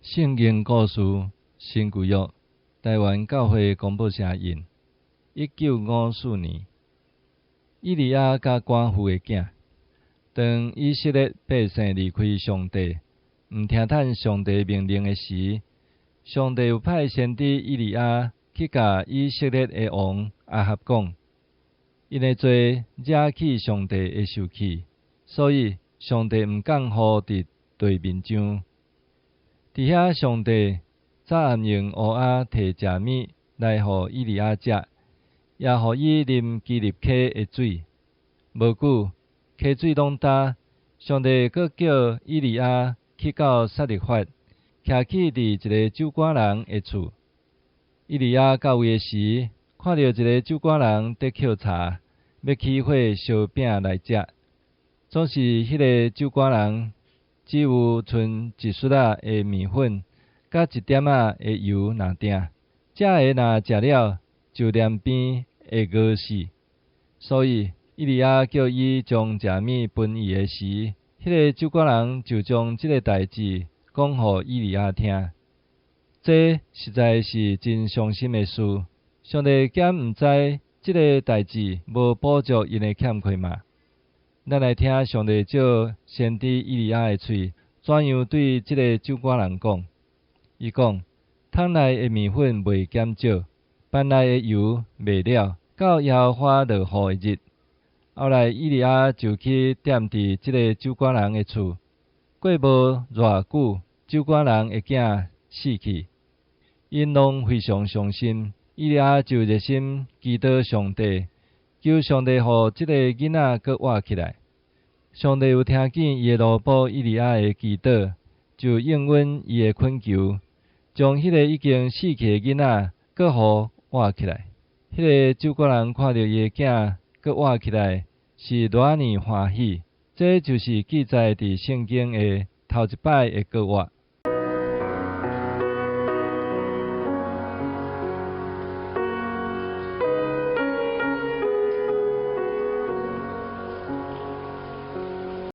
圣经故事新旧约，台湾教会广播社印，1954年，以利亚甲寡妇的囝，当以色列百姓离开上帝，毋听从上帝命令的时，上帝有派先知以利亚去甲以色列的王亚哈讲，因的罪惹起上帝的生气，所以上帝毋降雨伫地面上。伫遐，上帝早暗用乌鸦摕食物来互以利亚食，也互伊啉基立溪的水。无久，溪水拢干，上帝阁叫以利亚去到撒利法，徛起伫一个酒馆人的厝。以利亚到位的时，看到一个酒馆人伫抾茶，要起火烧饼来食。总是迄个酒馆人只有剩一屑仔的面粉，甲一点仔的油若定，这个若食了，就连边会饿死。所以以利亚叫伊将食物分伊的时，迄个酒馆人就将这个代志讲互以利亚听。这实在是真伤心的事。上帝敢毋知这个代志无补足因的欠亏吗？咱来听上帝借先知以利亚的喙，怎样对这个酒馆人讲？伊讲：桶内的面粉未减少，班内的油未了，到耶和华落雨的日。后来以利亚就去踮伫这个酒馆人的厝，过无偌久，酒馆人的囝死去，因拢非常伤心。以利亚就热心祈祷上帝，求上帝互这个囡仔阁活起来。上帝有听见伊的奴仆以利亚的祈祷，就应允伊的恳求，将迄个已经死去的囡仔阁互活起来。迄个酒馆人看到伊的囝阁活起来，是偌尼欢喜。这就是记载伫圣经的头一摆的阁活。